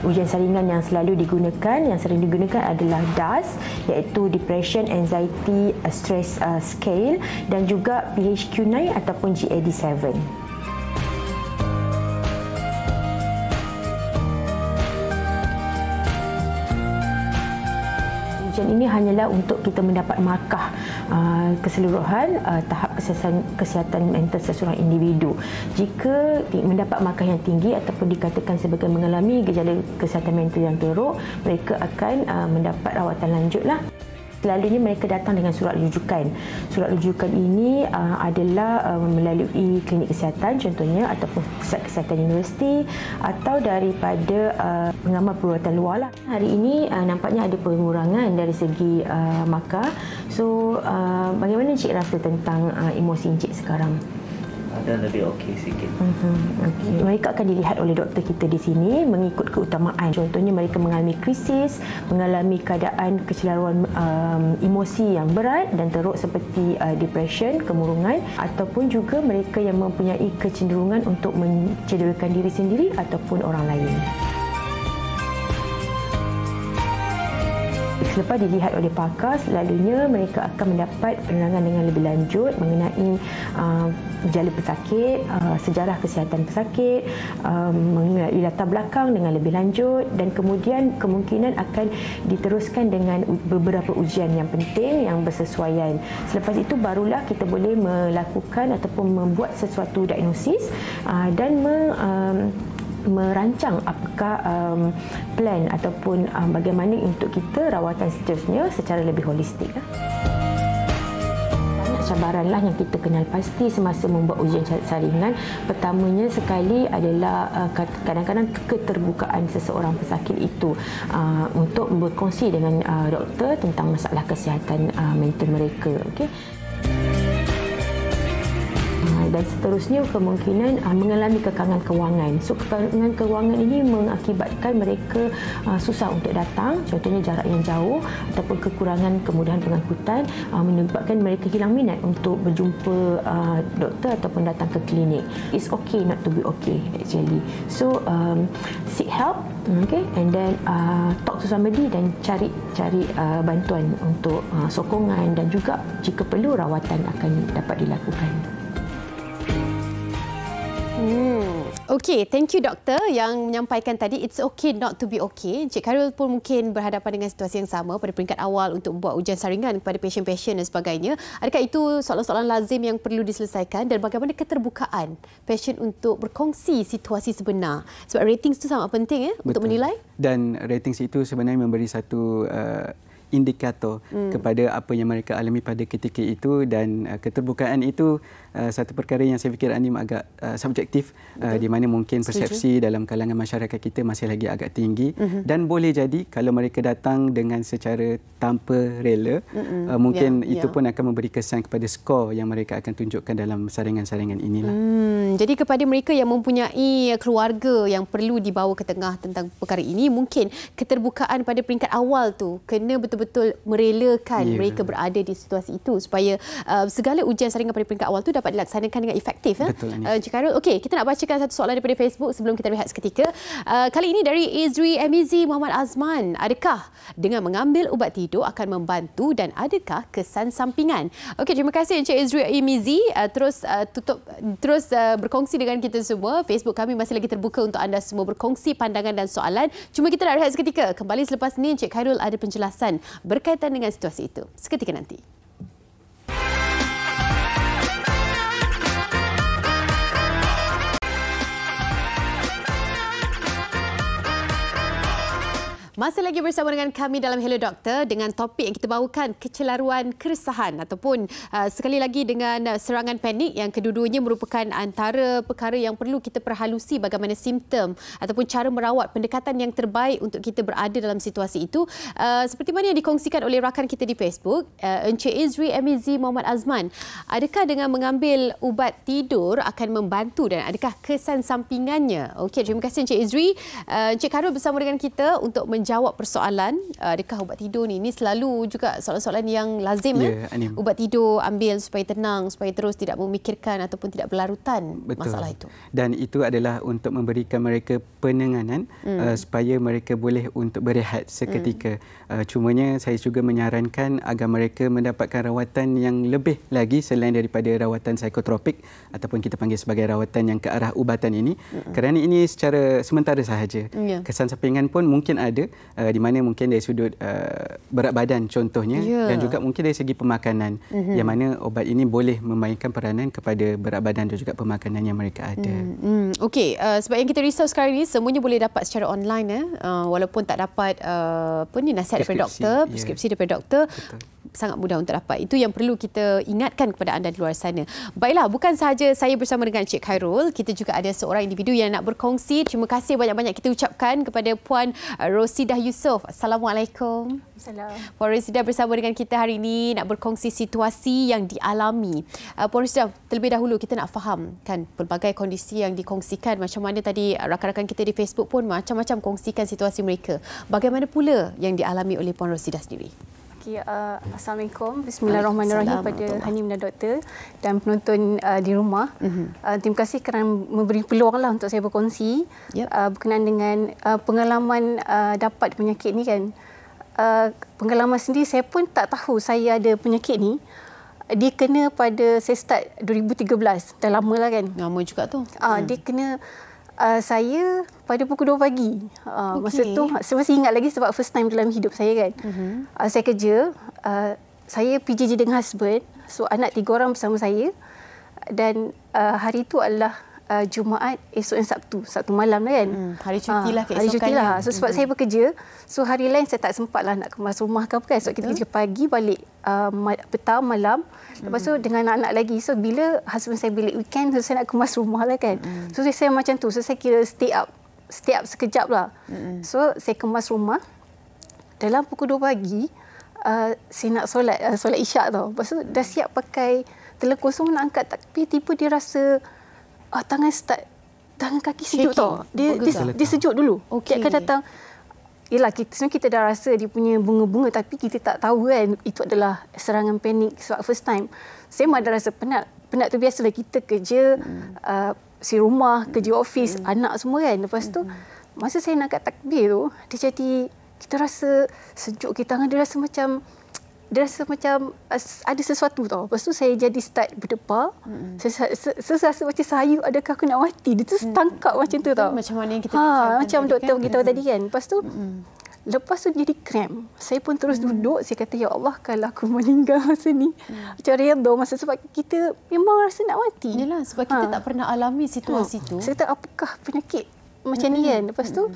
ujian saringan yang selalu digunakan, yang sering digunakan adalah DAS, iaitu Depression, Anxiety, Stress Scale, dan juga PHQ-9 ataupun GAD-7. Ujian ini hanyalah untuk kita mendapat markah keseluruhan tahap kesihatan mental seseorang individu. Jika mendapat markah yang tinggi ataupun dikatakan sebagai mengalami gejala kesihatan mental yang teruk, mereka akan mendapat rawatan lanjut lah. Selalunya mereka datang dengan surat rujukan. Surat rujukan ini adalah melalui klinik kesihatan contohnya, ataupun pusat kesihatan universiti, atau daripada pengamal perubatan luar lah. Hari ini nampaknya ada pengurangan dari segi markah. So bagaimana Encik rasa tentang emosi Encik sekarang? Ada lebih okey sikit. Okay. Mereka akan dilihat oleh doktor kita di sini mengikut keutamaan. Contohnya mereka mengalami krisis, mengalami keadaan kecelaruan emosi yang berat dan teruk seperti depression, kemurungan, ataupun juga mereka yang mempunyai kecenderungan untuk mencederakan diri sendiri ataupun orang lain. Selepas dilihat oleh pakar, selalunya mereka akan mendapat penerangan dengan lebih lanjut mengenai gejala pesakit, sejarah kesihatan pesakit, mengenai latar belakang dengan lebih lanjut, dan kemudian kemungkinan akan diteruskan dengan beberapa ujian yang penting yang bersesuaian. Selepas itu barulah kita boleh melakukan ataupun membuat sesuatu diagnosis dan merancang apakah plan ataupun bagaimana untuk kita rawatan seterusnya secara lebih holistik. Banyak cabaranlah yang kita kenal pasti semasa membuat ujian saringan. Pertamanya sekali adalah kadang-kadang keterbukaan seseorang pesakit itu untuk berkongsi dengan doktor tentang masalah kesihatan mental mereka. Okay? Dan seterusnya kemungkinan mengalami kekangan kewangan. So kekangan kewangan ini mengakibatkan mereka susah untuk datang, contohnya jarak yang jauh, ataupun kekurangan kemudahan pengangkutan, menyebabkan mereka hilang minat untuk berjumpa doktor ataupun datang ke klinik. It's okay not to be okay actually. So seek help, okay, and then talk to somebody dan cari bantuan untuk sokongan, dan juga jika perlu rawatan akan dapat dilakukan. Okey, thank you doktor yang menyampaikan tadi it's okay not to be okay. Encik Khairul pun mungkin berhadapan dengan situasi yang sama pada peringkat awal untuk membuat ujian saringan kepada pasien-pasien dan sebagainya. Adakah itu soalan-soalan lazim yang perlu diselesaikan, dan bagaimana keterbukaan pasien untuk berkongsi situasi sebenar? Sebab ratings itu sangat penting untuk menilai. Dan ratings itu sebenarnya memberi satu indikator kepada apa yang mereka alami pada ketika itu, dan keterbukaan itu satu perkara yang saya fikir Anim agak subjektif, di mana mungkin persepsi dalam kalangan masyarakat kita masih lagi agak tinggi, dan boleh jadi kalau mereka datang dengan secara tanpa rela, mungkin itu pun akan memberi kesan kepada skor yang mereka akan tunjukkan dalam saringan-saringan inilah. Jadi kepada mereka yang mempunyai keluarga yang perlu dibawa ke tengah tentang perkara ini, mungkin keterbukaan pada peringkat awal tu kena betul-betul merelakan mereka berada di situasi itu supaya segala ujian saringan pada peringkat awal tu dapat dilaksanakan dengan efektif. Encik Khairul, okey, kita nak bacakan satu soalan daripada Facebook sebelum kita rehat seketika. Kali ini dari Izri Amizi Muhammad Azman. Adakah dengan mengambil ubat tidur akan membantu, dan adakah kesan sampingan? Okey, terima kasih Encik Izri Amizi. Terus berkongsi dengan kita semua. Facebook kami masih lagi terbuka untuk anda semua berkongsi pandangan dan soalan. Cuma kita nak rehat seketika. Kembali selepas ini Encik Khairul ada penjelasan berkaitan dengan situasi itu. Seketika nanti. Masih lagi bersama dengan kami dalam Hello Doktor dengan topik yang kita bawakan, kecelaruan keresahan ataupun sekali lagi dengan serangan panik, yang kedua-duanya merupakan antara perkara yang perlu kita perhalusi bagaimana simptom ataupun cara merawat pendekatan yang terbaik untuk kita berada dalam situasi itu. Seperti mana yang dikongsikan oleh rakan kita di Facebook, Encik Izri Amizi Muhammad Azman, adakah dengan mengambil ubat tidur akan membantu, dan adakah kesan sampingannya? Okey, terima kasih Encik Izri. Encik Khairul bersama dengan kita untuk menjawab persoalan adakah ubat tidur ni selalu juga soalan-soalan yang lazim. Ubat tidur ambil supaya tenang, supaya terus tidak memikirkan ataupun tidak berlarutan masalah itu. Dan itu adalah untuk memberikan mereka penenganan supaya mereka boleh untuk berehat seketika. Cumanya saya juga menyarankan agar mereka mendapatkan rawatan yang lebih lagi selain daripada rawatan psikotropik ataupun kita panggil sebagai rawatan yang ke arah ubatan ini, kerana ini secara sementara sahaja. Kesan sampingan pun mungkin ada, di mana mungkin dari sudut berat badan contohnya, dan juga mungkin dari segi pemakanan, yang mana obat ini boleh memainkan peranan kepada berat badan dan juga pemakanan yang mereka ada. Okey, sebab yang kita risau sekarang ini semuanya boleh dapat secara online, walaupun tak dapat nasihat daripada doktor, preskripsi daripada doktor. sangat mudah untuk dapat. Itu yang perlu kita ingatkan kepada anda di luar sana. Baiklah, bukan sahaja saya bersama dengan Cik Khairul, kita juga ada seorang individu yang nak berkongsi. Terima kasih banyak-banyak kita ucapkan kepada Puan Rosidah Yusof. Assalamualaikum. Assalamualaikum. Puan Rosidah bersama dengan kita hari ini nak berkongsi situasi yang dialami. Puan Rosidah, terlebih dahulu kita nak faham kan pelbagai kondisi yang dikongsikan. Macam mana tadi rakan-rakan kita di Facebook pun macam-macam kongsikan situasi mereka. Bagaimana pula yang dialami oleh Puan Rosidah sendiri? Okay, Assalamualaikum. Bismillahirrahmanirrahim kepada Hanim dan Doktor dan penonton di rumah. Terima kasih kerana memberi peluang lah untuk saya berkongsi berkenaan dengan pengalaman dapat penyakit ni kan. Pengalaman sendiri saya pun tak tahu saya ada penyakit ni. Dia kena pada saya start 2013. Dah lama lah kan. Lama juga tu. Dia kena saya pada pukul 2 pagi. Masa tu saya masih ingat lagi sebab first time dalam hidup saya kan. Saya kerja, saya PJJ dengan husband. So anak 3 orang bersama saya. Dan hari tu adalah Jumaat, esok yang Sabtu malam lah kan. Hari cuti lah keesokannya. Hari cuti lah. So sebab saya bekerja, so hari lain saya tak sempat lah nak kemas rumah ke apa kan. So kita kerja pagi, balik petang, malam. Lepas tu dengan anak-anak lagi. So bila husband saya balik weekend, so saya nak kemas rumah lah kan. So saya macam tu. So saya kira stay up sekejap lah. So saya kemas rumah. Dalam pukul 2 pagi, saya nak solat isyak tau. Lepas tu dah siap pakai telekos, so nak angkat takbir, tiba dia rasa tangan kaki sejuk tau. Dia sejuk dulu. Dia akan datang. Yelah, kita dah rasa dia punya bunga-bunga tapi kita tak tahu kan itu adalah serangan panik sebab first time. Saya memang ada rasa penat. Penat tu biasalah kita kerja si rumah, kerja office, anak semua kan. Lepas tu masa saya nak kat takbir tu, dia jadi kita rasa sejuk, kita tangan dia rasa macam ada sesuatu tau. Lepas tu saya jadi start berdebar. Saya rasa macam sayu, adakah aku nak mati? Dia tu tangkap macam tu tau. Macam mana yang kita macam doktor beritahu tadi kan. Lepas tu jadi cramp. Saya pun terus duduk. Saya kata, ya Allah, kalau aku meninggal masa ni. Macam redha masa sebab kita memang rasa nak mati. Yalah, sebab kita tak pernah alami situasi tu. Saya kata, apakah penyakit macam ni kan. Lepas tu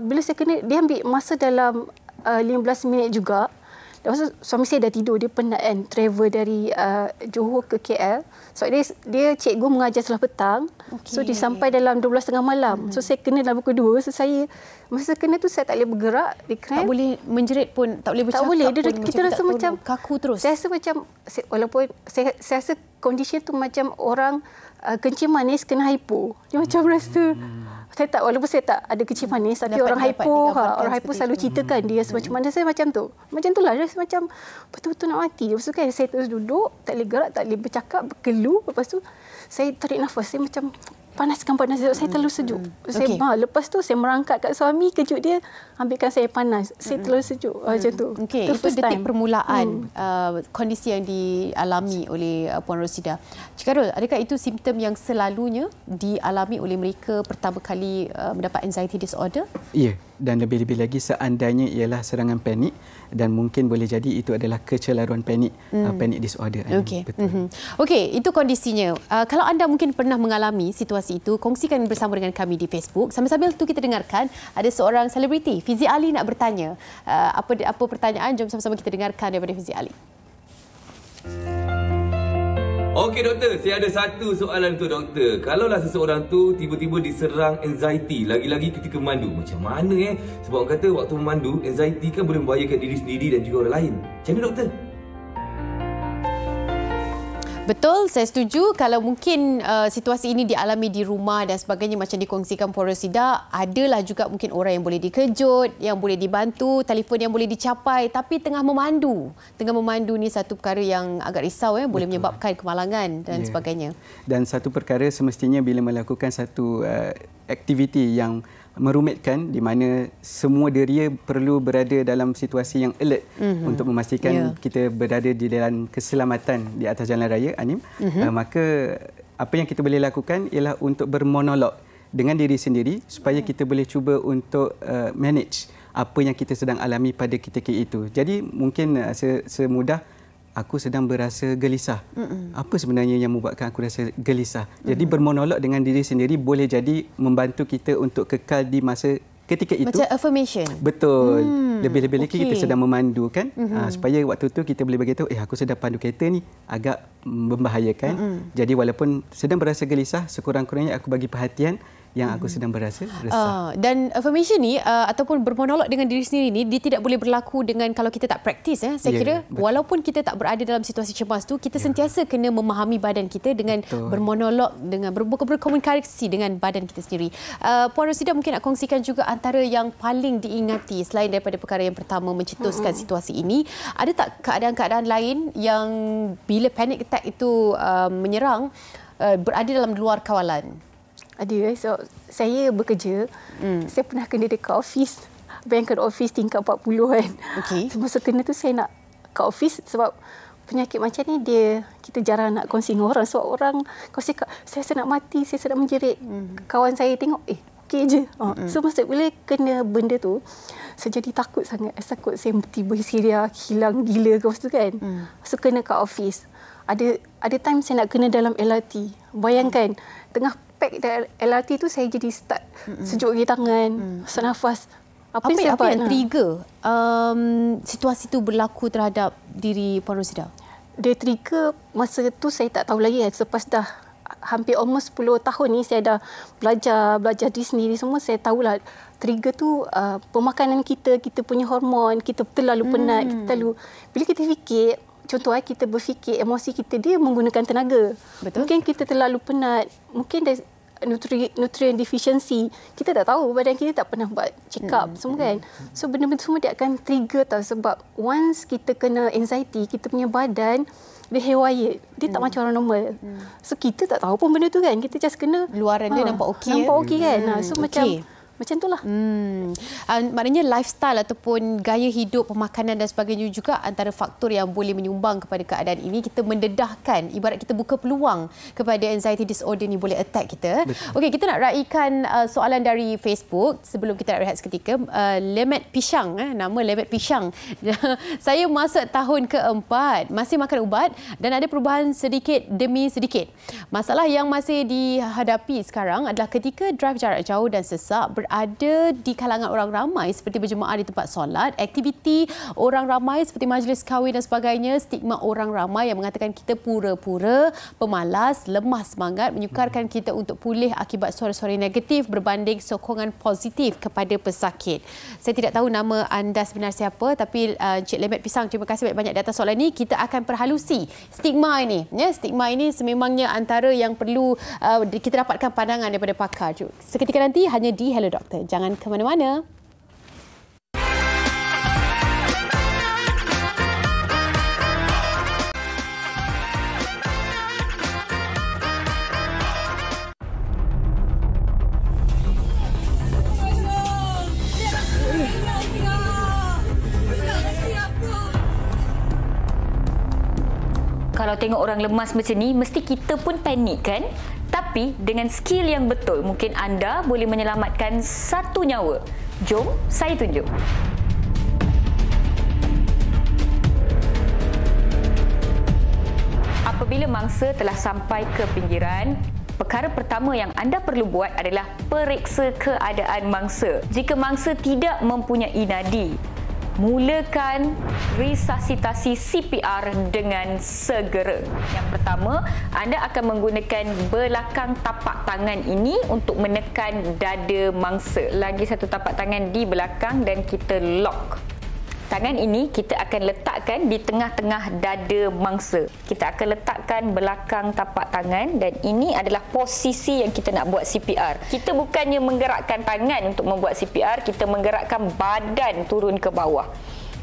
bila saya kena, dia ambil masa dalam 15 minit juga. Lepas tu suami saya dah tidur, dia penat kan travel dari Johor ke KL. So dia cikgu mengajar setelah petang. So dia sampai dalam 12.30 malam. So saya kena dalam pukul 2. So saya masa kena tu saya tak boleh bergerak, dia cramp. Tak boleh menjerit pun, tak boleh bercakap. Tak boleh, pun, kita rasa macam kaku terus. Saya rasa macam walaupun saya rasa kondisi tu macam orang kencing manis kena hypo. Dia macam rasa walaupun saya tak ada kencing manis tapi orang hypo selalu ceritakan dia macam mana saya macam tu. Macam itulah dia rasa macam betul-betul nak mati. Lepas tu kan saya terus duduk, tak boleh gerak, tak boleh bercakap, berkeluh. Lepas tu saya tarik nafas, saya macam panas, saya terlalu sejuk. Lepas tu saya merangkak kat suami, kejut dia ambilkan saya panas. Saya terlalu sejuk macam tu. Itu detik permulaan kondisi yang dialami oleh Puan Rosidah. Cik Khairul, adakah itu simptom yang selalunya dialami oleh mereka pertama kali mendapat anxiety disorder? Ya, dan lebih-lebih lagi seandainya ialah serangan panik dan mungkin boleh jadi itu adalah kecelaruan panik, panic disorder. Okey, itu kondisinya. Kalau anda mungkin pernah mengalami situasi itu, kongsikan bersama dengan kami di Facebook. Sambil-sambil tu kita dengarkan ada seorang selebriti, Fizi Ali nak bertanya. Apa pertanyaan? Jom sama-sama kita dengarkan daripada Fizi Ali. Okey doktor, saya ada satu soalan untuk doktor. Kalaulah seseorang tu tiba-tiba diserang anxiety, lagi-lagi ketika memandu, macam mana Sebab orang kata waktu memandu, anxiety kan boleh membahayakan diri sendiri dan juga orang lain. Macam mana doktor? Betul, saya setuju. Kalau mungkin situasi ini dialami di rumah dan sebagainya macam dikongsikan Puan Rosidah, adalah juga mungkin orang yang boleh dikejut, yang boleh dibantu, telefon yang boleh dicapai, tapi tengah memandu ni satu perkara yang agak risau boleh menyebabkan kemalangan dan sebagainya. Dan satu perkara semestinya bila melakukan satu aktiviti yang merumitkan di mana semua deria perlu berada dalam situasi yang alert untuk memastikan kita berada di dalam keselamatan di atas jalan raya, Anim. Maka apa yang kita boleh lakukan ialah untuk bermonolog dengan diri sendiri supaya kita boleh cuba untuk manage apa yang kita sedang alami pada ketika itu. Jadi mungkin semudah aku sedang berasa gelisah. Apa sebenarnya yang membuatkan aku rasa gelisah? Jadi bermonolog dengan diri sendiri boleh jadi membantu kita untuk kekal di masa ketika itu macam affirmation. Betul. Lebih-lebih lagi kita sedang memandu kan, supaya waktu tu kita boleh beritahu aku sedang pandu kereta ni agak membahayakan. Jadi walaupun sedang berasa gelisah, sekurang-kurangnya aku bagi perhatian yang aku sedang berasa resah. Dan affirmation ni ataupun bermonolog dengan diri sendiri ni, dia tidak boleh berlaku dengan kalau kita tak praktis. Saya kira walaupun kita tak berada dalam situasi cemas tu, kita sentiasa kena memahami badan kita dengan bermonolog, dengan berkomunikasi dengan badan kita sendiri. Puan Rosida mungkin nak kongsikan juga antara yang paling diingati selain daripada perkara yang pertama mencetuskan situasi ini, ada tak keadaan-keadaan lain yang bila panic attack itu menyerang berada dalam luar kawalan? Ada. So, saya bekerja. Saya pernah kena dekat office. Bayangkan office tingkat 40 kan. Masa kena tu saya nak kat office sebab penyakit macam ni kita jarang nak kongsi dengan orang. Sebab orang kongsi kat, saya nak mati, saya nak menjerit. Kawan saya tengok, okey je. So masa bila kena benda tu, saya jadi takut sangat. Saya takut saya tiba histeria, hilang gila ke tu kan. So kena kat office. Ada time saya nak kena dalam LRT. Bayangkan, tengah pack LRT tu saya jadi start sejuk di tangan, sesak nafas. Apa yang trigger situasi tu berlaku terhadap diri Puan Rosida? Dia trigger masa tu saya tak tahu lagi. Selepas dah hampir almost 10 tahun ni saya dah belajar diri sendiri semua, saya tahulah trigger tu pemakanan kita punya hormon, kita terlalu penat, bila kita fikir, contoh kita berfikir emosi kita dia menggunakan tenaga. Betul. Mungkin kita terlalu penat, mungkin dari nutrient deficiency, kita tak tahu, badan kita tak pernah buat check up semua kan. So benda-benda semua dia akan trigger tau, sebab once kita kena anxiety, kita punya badan dia haywire, dia tak macam orang normal. So kita tak tahu pun benda tu kan, kita just kena luaran dia nampak okey. Nampak okey kan. So macam itulah. Maknanya lifestyle ataupun gaya hidup, pemakanan dan sebagainya juga antara faktor yang boleh menyumbang kepada keadaan ini. Kita mendedahkan, ibarat kita buka peluang kepada anxiety disorder ni boleh attack kita. Okey, kita nak raikan soalan dari Facebook sebelum kita nak rehat seketika. Lemet Pisang, nama Lemet Pisang. Saya masuk tahun keempat, masih makan ubat dan ada perubahan sedikit demi sedikit. Masalah yang masih dihadapi sekarang adalah ketika drive jarak jauh dan sesak, berada di kalangan orang ramai seperti berjemaah di tempat solat, aktiviti orang ramai seperti majlis kahwin dan sebagainya, stigma orang ramai yang mengatakan kita pura-pura, pemalas, lemah semangat, menyukarkan kita untuk pulih akibat suara-suara negatif berbanding sokongan positif kepada pesakit. Saya tidak tahu nama anda sebenar siapa, tapi Encik Lemet Pisang, terima kasih banyak-banyak di atas soalan ini. Kita akan perhalusi stigma ini. Stigma ini sememangnya antara yang perlu kita dapatkan pandangan daripada pakar. Seketika nanti hanya di Hello Doktor. Jangan ke mana-mana. Kalau tengok orang lemas macam ni, mesti kita pun panik kan? Tapi dengan skill yang betul, mungkin anda boleh menyelamatkan satu nyawa. Jom, saya tunjuk. Apabila mangsa telah sampai ke pinggiran, perkara pertama yang anda perlu buat adalah periksa keadaan mangsa. Jika mangsa tidak mempunyai nadi, mulakan resusitasi CPR dengan segera. Yang pertama, anda akan menggunakan belakang tapak tangan ini untuk menekan dada mangsa. Lagi satu tapak tangan di belakang dan kita lock. Tangan ini kita akan letakkan di tengah-tengah dada mangsa. Kita akan letakkan belakang tapak tangan dan ini adalah posisi yang kita nak buat CPR. Kita bukannya menggerakkan tangan untuk membuat CPR, kita menggerakkan badan turun ke bawah.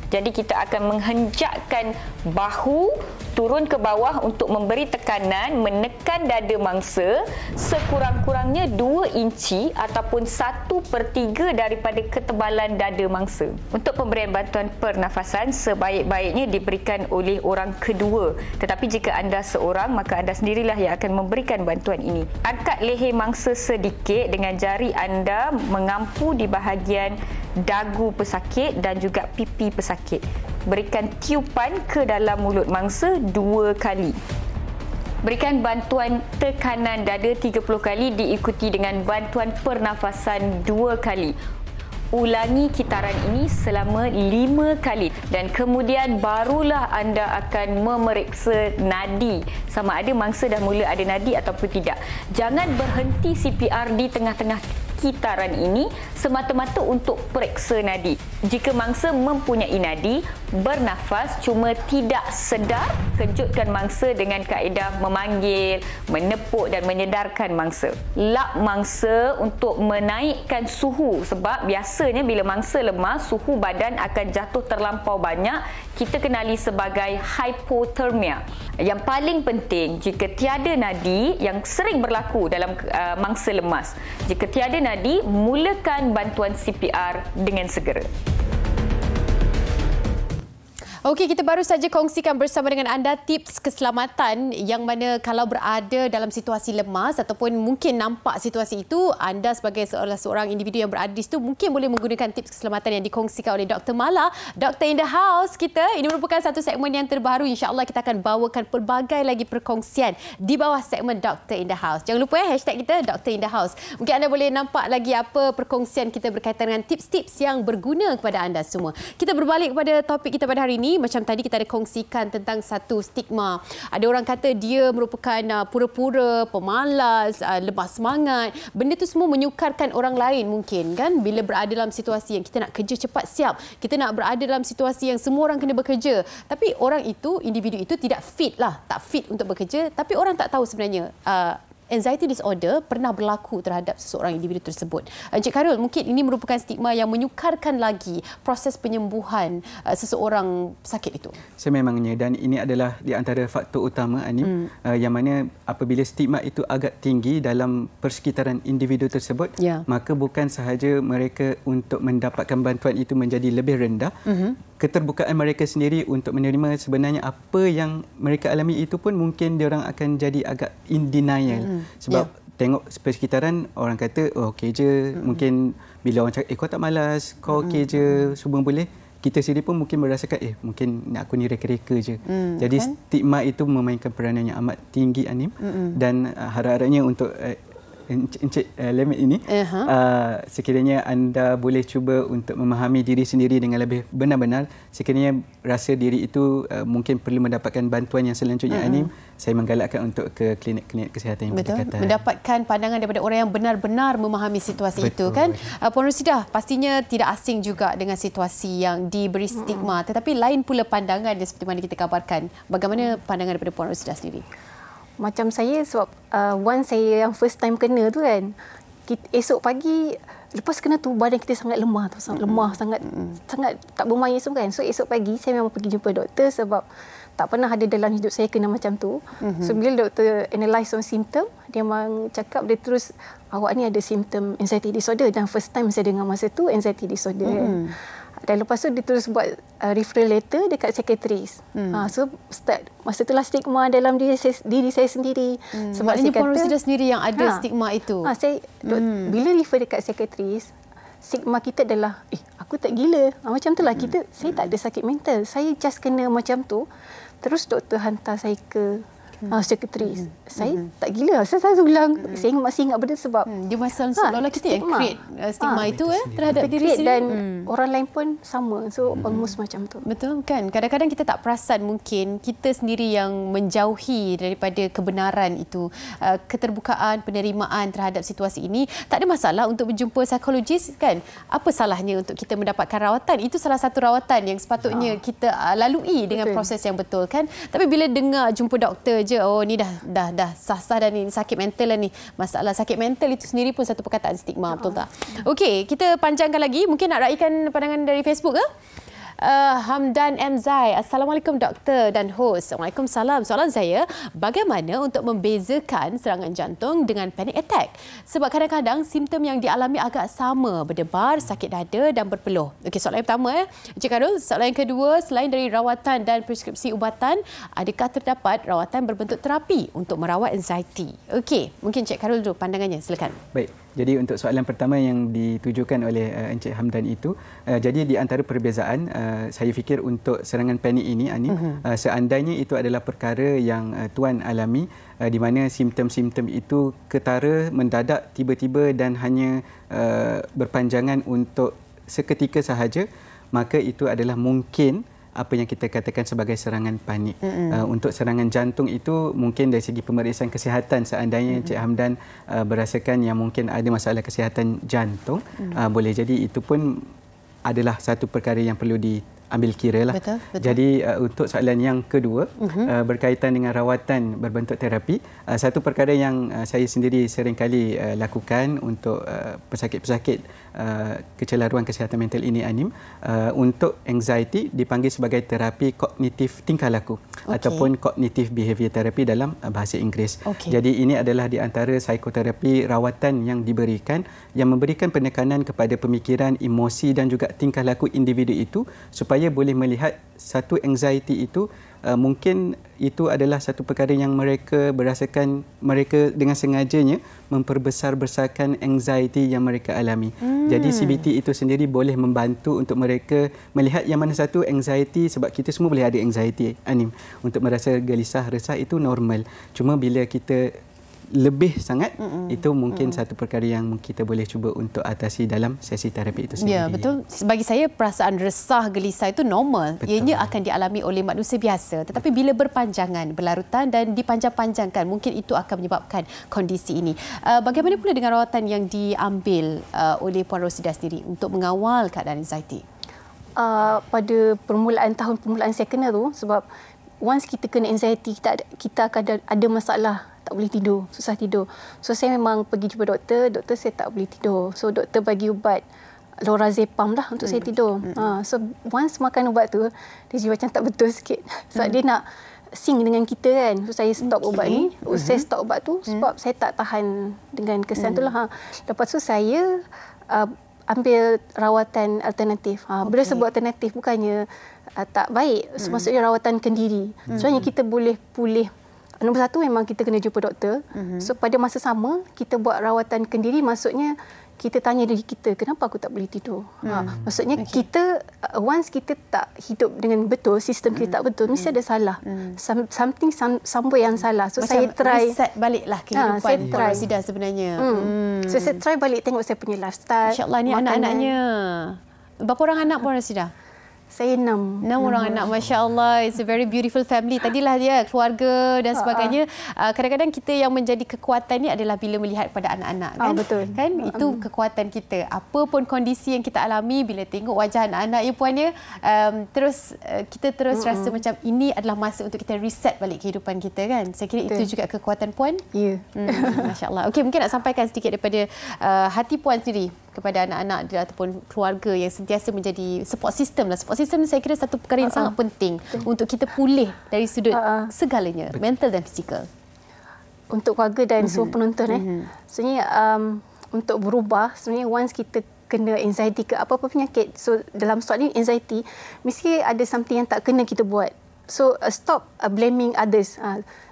Jadi kita akan menghenjakkan bahu turun ke bawah untuk memberi tekanan, menekan dada mangsa sekurang-kurangnya 2 inci ataupun 1/3 daripada ketebalan dada mangsa. Untuk pemberian bantuan pernafasan sebaik-baiknya diberikan oleh orang kedua. Tetapi jika anda seorang, maka anda sendirilah yang akan memberikan bantuan ini. Angkat leher mangsa sedikit dengan jari anda mengampu di bahagian dagu pesakit dan juga pipi pesakit. Berikan tiupan ke dalam mulut mangsa 2 kali. Berikan bantuan tekanan dada 30 kali diikuti dengan bantuan pernafasan 2 kali. Ulangi kitaran ini selama 5 kali dan kemudian barulah anda akan memeriksa nadi sama ada mangsa dah mula ada nadi ataupun tidak. Jangan berhenti CPR di tengah-tengah kitaran ini semata-mata untuk periksa nadi. Jika mangsa mempunyai nadi, bernafas cuma tidak sedar, kejutkan mangsa dengan kaedah memanggil, menepuk dan menyedarkan mangsa. Lap mangsa untuk menaikkan suhu sebab biasanya bila mangsa lemas, suhu badan akan jatuh terlampau banyak. Kita kenali sebagai hypothermia. Yang paling penting, jika tiada nadi yang sering berlaku dalam mangsa lemas, jika tiada nadi, mulakan bantuan CPR dengan segera. Okey, kita baru saja kongsikan bersama dengan anda tips keselamatan yang mana kalau berada dalam situasi lemas ataupun mungkin nampak situasi itu, anda sebagai seorang individu yang berada di situ mungkin boleh menggunakan tips keselamatan yang dikongsikan oleh Dr. Mala, Dr. in the House kita. Ini merupakan satu segmen yang terbaru. InsyaAllah kita akan bawakan pelbagai lagi perkongsian di bawah segmen Dr. in the House. Jangan lupa hashtag kita Dr. in the House. Mungkin anda boleh nampak lagi apa perkongsian kita berkaitan dengan tips-tips yang berguna kepada anda semua. Kita berbalik kepada topik kita pada hari ini. Macam tadi kita ada kongsikan tentang satu stigma. Ada orang kata dia merupakan pura-pura, pemalas, lemah semangat. Benda tu semua menyukarkan orang lain mungkin kan. Bila berada dalam situasi yang kita nak kerja cepat siap, kita nak berada dalam situasi yang semua orang kena bekerja. Tapi orang itu, individu itu tidak fit lah. Tak fit untuk bekerja. Tapi orang tak tahu sebenarnya anxiety disorder pernah berlaku terhadap seseorang individu tersebut. Encik Khairul, mungkin ini merupakan stigma yang menyukarkan lagi proses penyembuhan seseorang sakit itu. Sememangnya, dan ini adalah di antara faktor utama Anim, yang mana apabila stigma itu agak tinggi dalam persekitaran individu tersebut, maka bukan sahaja mereka untuk mendapatkan bantuan itu menjadi lebih rendah, keterbukaan mereka sendiri untuk menerima sebenarnya apa yang mereka alami itu pun mungkin diorang akan jadi agak in denial. Sebab tengok persekitaran orang kata okey je, mungkin bila orang cakap kau tak malas, kau okey je, semua boleh, kita sendiri pun mungkin merasakan mungkin aku ni reka-reka je. Jadi stigma itu memainkan peranan yang amat tinggi Anim, dan harap-harapnya untuk Encik Lemit ini, sekiranya anda boleh cuba untuk memahami diri sendiri dengan lebih benar-benar. Sekiranya rasa diri itu mungkin perlu mendapatkan bantuan yang selanjutnya Anim, saya menggalakkan untuk ke klinik-klinik kesihatan yang berdekatan. Mendapatkan pandangan daripada orang yang benar-benar memahami situasi itu kan. Puan Rosidah pastinya tidak asing juga dengan situasi yang diberi stigma, tetapi lain pula pandangan seperti mana kita kabarkan. Bagaimana pandangan daripada Puan Rosidah sendiri? Macam saya, sebab once saya yang first time kena tu kan, esok pagi lepas kena tu badan kita sangat lemah tu, sangat lemah, sangat tak bermain semua kan. So esok pagi saya memang pergi jumpa doktor sebab tak pernah ada dalam hidup saya kena macam tu. So bila doktor analyse on symptom, dia memang cakap, dia terus, awak ni ada simptom anxiety disorder, dan first time saya dengar masa tu anxiety disorder kan. Dan lepas tu dia terus buat referral letter dekat psychiatrist. So start masa itulah stigma dalam diri saya sendiri. Sebab ini Puan Rosidah sendiri yang ada stigma itu. Bila refer dekat psychiatrist, stigma kita adalah aku tak gila. Macam itulah saya tak ada sakit mental. Saya just kena macam tu. Terus doktor hantar saya ke psychiatrist. Saya tak gila. Saya ulang. Saya masih ingat benda sebab dia masa seolah-olah kita yang create stigma itu terhadap diri sendiri. Dan orang lain pun sama. So almost macam tu. Betul kan? Kadang-kadang kita tak perasan mungkin kita sendiri yang menjauhi daripada kebenaran itu. Keterbukaan, penerimaan terhadap situasi ini. Tak ada masalah untuk berjumpa psikologis kan? Apa salahnya untuk kita mendapatkan rawatan? Itu salah satu rawatan yang sepatutnya kita lalui dengan proses yang betul kan? Tapi bila dengar jumpa doktor ni dah sah-sah dan ini sakit mental lah ni. Masalah sakit mental itu sendiri pun satu perkataan stigma, betul tak? Okey, kita panjangkan lagi. Mungkin nak raikan pandangan dari Facebook ke? Hamdan M. Zai. Assalamualaikum doktor dan host. Waalaikumsalam. Soalan saya, bagaimana untuk membezakan serangan jantung dengan panic attack? Sebab kadang-kadang simptom yang dialami agak sama, berdebar, sakit dada dan berpeluh. Okey, soalan yang pertama Encik Khairul. Soalan yang kedua, selain dari rawatan dan preskripsi ubatan, adakah terdapat rawatan berbentuk terapi untuk merawat anxiety? Okey, mungkin Encik Khairul dulu pandangannya, silakan. Baik. Jadi untuk soalan pertama yang ditujukan oleh Encik Hamdan itu, jadi di antara perbezaan, saya fikir untuk serangan panik ini, seandainya itu adalah perkara yang tuan alami, di mana simptom-simptom itu ketara, mendadak, tiba-tiba dan hanya berpanjangan untuk seketika sahaja, maka itu adalah mungkin apa yang kita katakan sebagai serangan panik. Untuk serangan jantung itu mungkin dari segi pemeriksaan kesihatan, seandainya Cik Hamdan berasakan yang mungkin ada masalah kesihatan jantung, boleh jadi itu pun adalah satu perkara yang perlu diambil kira lah. Betul. Jadi untuk soalan yang kedua, berkaitan dengan rawatan berbentuk terapi, satu perkara yang saya sendiri seringkali lakukan untuk pesakit-pesakit kecelaruan kesihatan mental ini Anim, untuk anxiety dipanggil sebagai terapi kognitif tingkah laku ataupun kognitif behavior therapy dalam bahasa Inggeris. Jadi ini adalah di antara psikoterapi rawatan yang diberikan yang memberikan penekanan kepada pemikiran, emosi dan juga tingkah laku individu itu supaya boleh melihat satu anxiety itu mungkin itu adalah satu perkara yang mereka berasakan mereka dengan sengajanya memperbesar-besarkan anxiety yang mereka alami. Jadi CBT itu sendiri boleh membantu untuk mereka melihat yang mana satu anxiety, sebab kita semua boleh ada anxiety Anim. Untuk merasa gelisah, resah itu normal. Cuma bila kita lebih sangat, itu mungkin satu perkara yang kita boleh cuba untuk atasi dalam sesi terapi itu sendiri. Ya, betul. Bagi saya, perasaan resah, gelisah itu normal. Ianya akan dialami oleh manusia biasa. Tetapi bila berpanjangan, berlarutan dan dipanjang-panjangkan, mungkin itu akan menyebabkan kondisi ini. Bagaimana pula dengan rawatan yang diambil oleh Puan Rosida sendiri untuk mengawal keadaan anxiety? Pada tahun permulaan saya kena tu, sebab once kita kena anxiety, kita akan ada masalah, tak boleh tidur, susah tidur. So saya memang pergi jumpa doktor saya tak boleh tidur. So doktor bagi ubat lorazepam lah untuk saya tidur. So once makan ubat tu, dia jadi macam tak betul sikit. Sebab dia nak sync dengan kita kan. So saya stop ubat ni. Saya stop ubat tu sebab saya tak tahan dengan kesan tu lah. Lepas tu saya ambil rawatan alternatif. Bila sebut alternatif bukannya tak baik. Maksudnya rawatan kendiri. Sebenarnya kita boleh pulih. Nombor satu, memang kita kena jumpa doktor. So pada masa sama, kita buat rawatan kendiri, maksudnya kita tanya diri kita, kenapa aku tak boleh tidur? Maksudnya kita, once kita tak hidup dengan betul, sistem kita tak betul, mesti ada salah. Somewhere yang salah. So macam saya try reset baliklah kehidupan Puan Rosida sebenarnya. So saya try balik tengok saya punya lifestyle. InsyaAllah ni anak-anaknya. Berapa orang anak Puan Rosida? Saya 6 orang anak, Masya Allah. It's a very beautiful family. Tadilah dia keluarga dan sebagainya. Kadang-kadang kita yang menjadi kekuatan ni adalah bila melihat pada anak-anak kan. Betul. Kan itu kekuatan kita. Apa pun kondisi yang kita alami, bila tengok wajah anak-anak ya Puan ya, kita terus rasa macam ini adalah masa untuk kita reset balik kehidupan kita kan. Saya kira itu juga kekuatan Puan. Ya. Masya Allah. Okey, mungkin nak sampaikan sedikit daripada hati Puan sendiri kepada anak-anak ataupun keluarga yang sentiasa menjadi support system lah. Support system saya kira satu perkara yang sangat penting untuk kita pulih dari sudut segalanya, mental dan fizikal. Untuk keluarga dan semua penonton sebenarnya untuk berubah, sebenarnya once kita kena anxiety ke apa-apa penyakit, so dalam soal ni anxiety mesti ada something yang tak kena kita buat. So stop blaming others.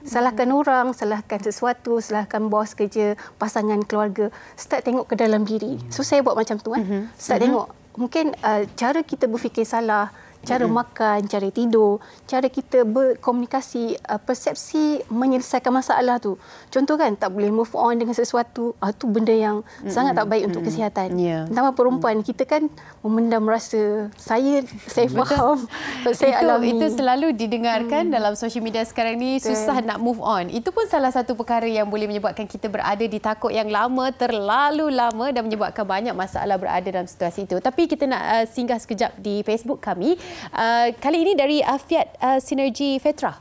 Salahkan orang, salahkan sesuatu, salahkan bos kerja, pasangan, keluarga. Start tengok ke dalam diri. So saya buat macam tu kan. Start tengok mungkin cara kita berfikir salah, cara makan, cara tidur, cara kita berkomunikasi, persepsi menyelesaikan masalah tu. Contoh kan, tak boleh move on dengan sesuatu, tu benda yang sangat tak baik untuk kesihatan. Tambah perempuan, kita kan memendam rasa. Saya faham. Saya alami. Itu selalu didengarkan dalam social media sekarang ni, susah nak move on. Itu pun salah satu perkara yang boleh menyebabkan kita berada di takut yang lama, terlalu lama dan menyebabkan banyak masalah berada dalam situasi itu. Tapi kita nak singgah sekejap di Facebook kami. Kali ini dari Afiat Sinergi Fetra.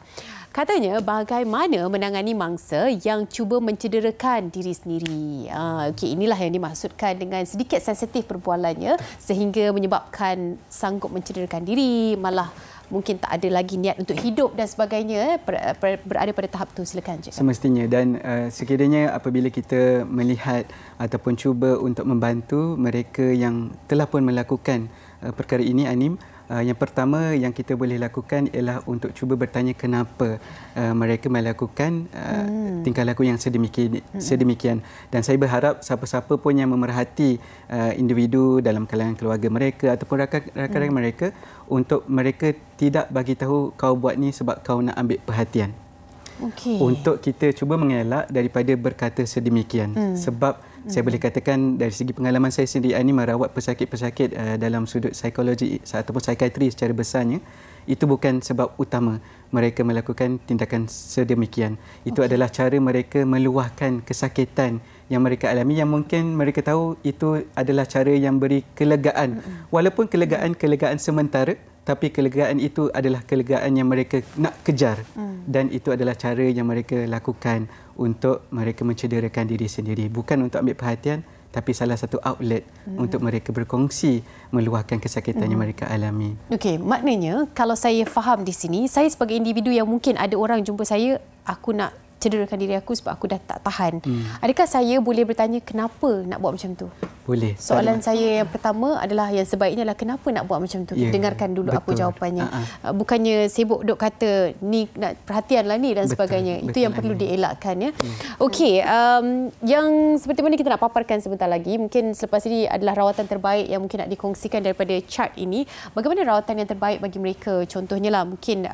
Katanya bagaimana menangani mangsa yang cuba mencederakan diri sendiri. Okey, inilah yang dimaksudkan dengan sedikit sensitif perbualannya sehingga menyebabkan sanggup mencederakan diri, malah mungkin tak ada lagi niat untuk hidup dan sebagainya. Berada pada tahap tu, silakan cik. Semestinya, dan sekiranya apabila kita melihat ataupun cuba untuk membantu mereka yang telah pun melakukan perkara ini Anim, yang pertama yang kita boleh lakukan ialah untuk cuba bertanya kenapa mereka melakukan tingkah laku yang sedemikian. Dan saya berharap siapa-siapa pun yang memerhati individu dalam kalangan keluarga mereka ataupun rakan-rakan mereka, untuk mereka tidak bagi tahu kau buat ni sebab kau nak ambil perhatian. Untuk kita cuba mengelak daripada berkata sedemikian. Sebab Saya boleh katakan dari segi pengalaman saya sendiri ini merawat pesakit-pesakit dalam sudut psikologi ataupun psikiatri secara besarnya, itu bukan sebab utama mereka melakukan tindakan sedemikian. Itu adalah cara mereka meluahkan kesakitan yang mereka alami, yang mungkin mereka tahu itu adalah cara yang beri kelegaan. Walaupun kelegaan sementara, tapi kelegaan itu adalah kelegaan yang mereka nak kejar. Dan itu adalah cara yang mereka lakukan untuk mereka mencederakan diri sendiri. Bukan untuk ambil perhatian, tapi salah satu outlet untuk mereka berkongsi, meluahkan kesakitan yang mereka alami. Okey, maknanya kalau saya faham di sini, saya sebagai individu yang mungkin ada orang jumpa saya, aku nak cederakan diri aku sebab aku dah tak tahan. Adakah saya boleh bertanya kenapa nak buat macam tu? Boleh. Soalan saya yang pertama adalah yang sebaiknya adalah kenapa nak buat macam tu? Dengarkan dulu apa jawapannya. Bukannya sibuk duk kata ni nak perhatianlah ni dan sebagainya. Itu yang perlu dielakkan ya. Okey, yang seperti mana kita nak paparkan sebentar lagi, mungkin selepas ini adalah rawatan terbaik yang mungkin nak dikongsikan daripada chart ini. Bagaimana rawatan yang terbaik bagi mereka? Contohnya lah mungkin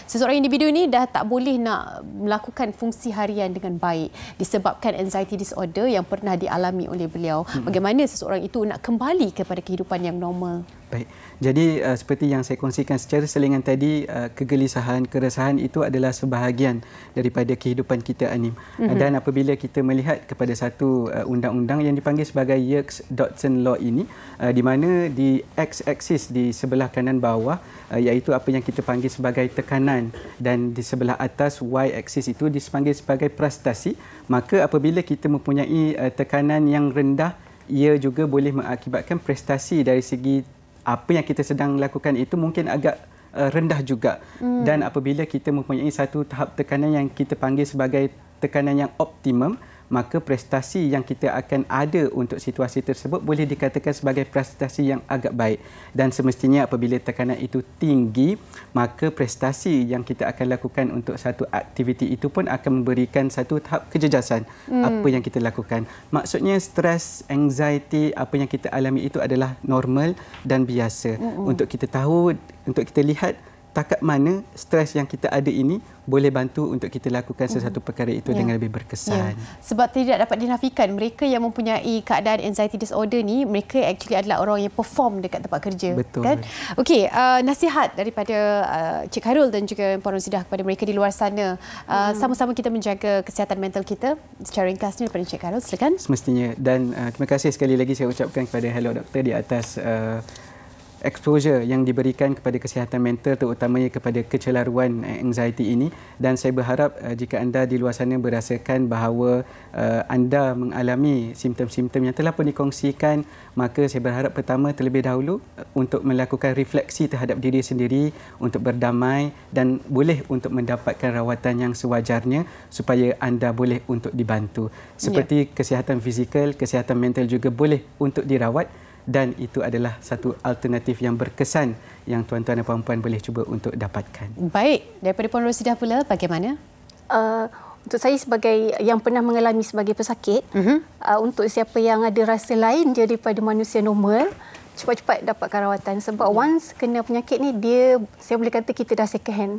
seseorang individu ni dah tak boleh nak melakukan fungsi harian dengan baik disebabkan anxiety disorder yang pernah dialami oleh beliau. Bagaimana seseorang itu nak kembali kepada kehidupan yang normal? Baik. Jadi seperti yang saya kongsikan secara selingan tadi, kegelisahan, keresahan itu adalah sebahagian daripada kehidupan kita Anim. Dan apabila kita melihat kepada satu undang-undang yang dipanggil sebagai Yerkes-Dodson Law ini, di mana di x-axis di sebelah kanan bawah iaitu apa yang kita panggil sebagai tekanan, dan di sebelah atas y-axis itu dipanggil sebagai prestasi, maka apabila kita mempunyai tekanan yang rendah, ia juga boleh mengakibatkan prestasi dari segi apa yang kita sedang lakukan itu mungkin agak rendah juga. Dan apabila kita mempunyai satu tahap tekanan yang kita panggil sebagai tekanan yang optimum, maka prestasi yang kita akan ada untuk situasi tersebut boleh dikatakan sebagai prestasi yang agak baik. Dan semestinya apabila tekanan itu tinggi, maka prestasi yang kita akan lakukan untuk satu aktiviti itu pun akan memberikan satu tahap kejejasan apa yang kita lakukan. Maksudnya stres, anxiety, apa yang kita alami itu adalah normal dan biasa. Untuk kita tahu, untuk kita lihat takat mana stres yang kita ada ini boleh bantu untuk kita lakukan sesuatu perkara itu dengan lebih berkesan. Sebab tidak dapat dinafikan, mereka yang mempunyai keadaan anxiety disorder ni, mereka actually adalah orang yang perform dekat tempat kerja. Betul. Kan? Okey, nasihat daripada Cik Khairul dan juga Puan Rosidah kepada mereka di luar sana. Sama-sama kita menjaga kesihatan mental kita. Secara ringkasnya daripada Cik Khairul, silakan. Semestinya. Dan terima kasih sekali lagi saya ucapkan kepada Hello Doktor di atas exposure yang diberikan kepada kesihatan mental, terutamanya kepada kecelaruan anxiety ini. Dan saya berharap jika anda di luar sana berasakan bahawa anda mengalami simptom-simptom yang telah pun dikongsikan, maka saya berharap pertama terlebih dahulu untuk melakukan refleksi terhadap diri sendiri, untuk berdamai dan boleh untuk mendapatkan rawatan yang sewajarnya supaya anda boleh untuk dibantu. Seperti kesihatan fizikal, kesihatan mental juga boleh untuk dirawat. Dan itu adalah satu alternatif yang berkesan yang tuan-tuan dan puan-puan boleh cuba untuk dapatkan. Baik, daripada Puan Rosidah pula bagaimana? Untuk saya sebagai yang pernah mengalami sebagai pesakit, untuk siapa yang ada rasa lain daripada manusia normal, cepat-cepat dapatkan rawatan. Sebab once kena penyakit ni, saya boleh kata kita dah second hand.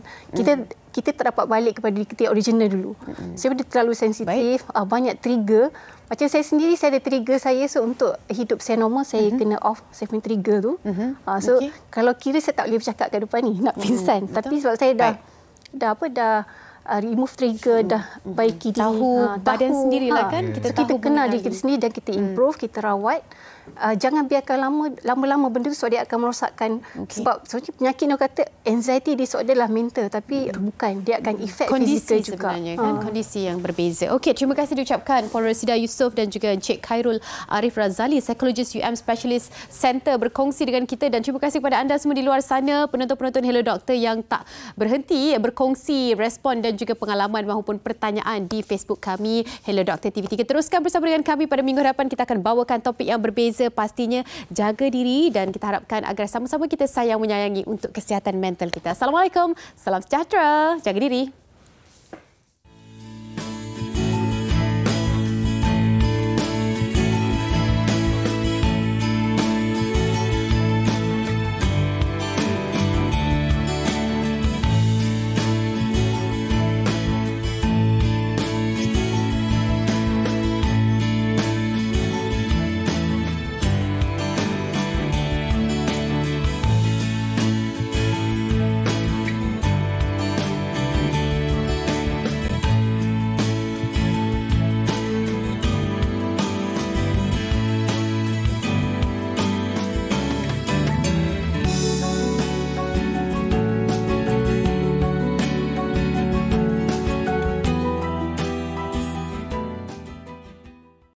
Kita tak dapat balik kepada diri kita original dulu. Sebab dia terlalu sensitif, banyak trigger. Macam saya sendiri, saya ada trigger saya. So untuk hidup saya normal, saya kena off saya punya trigger tu. So kalau kira saya tak boleh bercakap kat depan ni, nak pingsan. Tapi sebab saya dah remove trigger, dah baiki diri. Tahu badan sendirilah kan. Kita kenal diri kita sendiri dan kita improve, kita rawat. Jangan biarkan lama-lama benda tu sebab dia akan merosakkan. Sebab sebenarnya penyakit ni kata anxiety disorder lah mental, tapi bukan, dia akan efek fizikal juga. Sebenarnya kan, kondisi yang berbeza. Okey, terima kasih diucapkan Puan Rosidah Yusof dan juga Cik Khairul Arif Razali, psikologis Specialist Center, berkongsi dengan kita. Dan terima kasih kepada anda semua di luar sana, penonton-penonton Hello Doktor yang tak berhenti berkongsi respon dan juga pengalaman maupun pertanyaan di Facebook kami Hello Doktor TV3. Teruskan bersama dengan kami pada minggu hadapan. Kita akan bawakan topik yang berbeza. Pastinya jaga diri dan kita harapkan agar sama-sama kita sayang menyayangi untuk kesihatan mental kita. Assalamualaikum, salam sejahtera, jaga diri.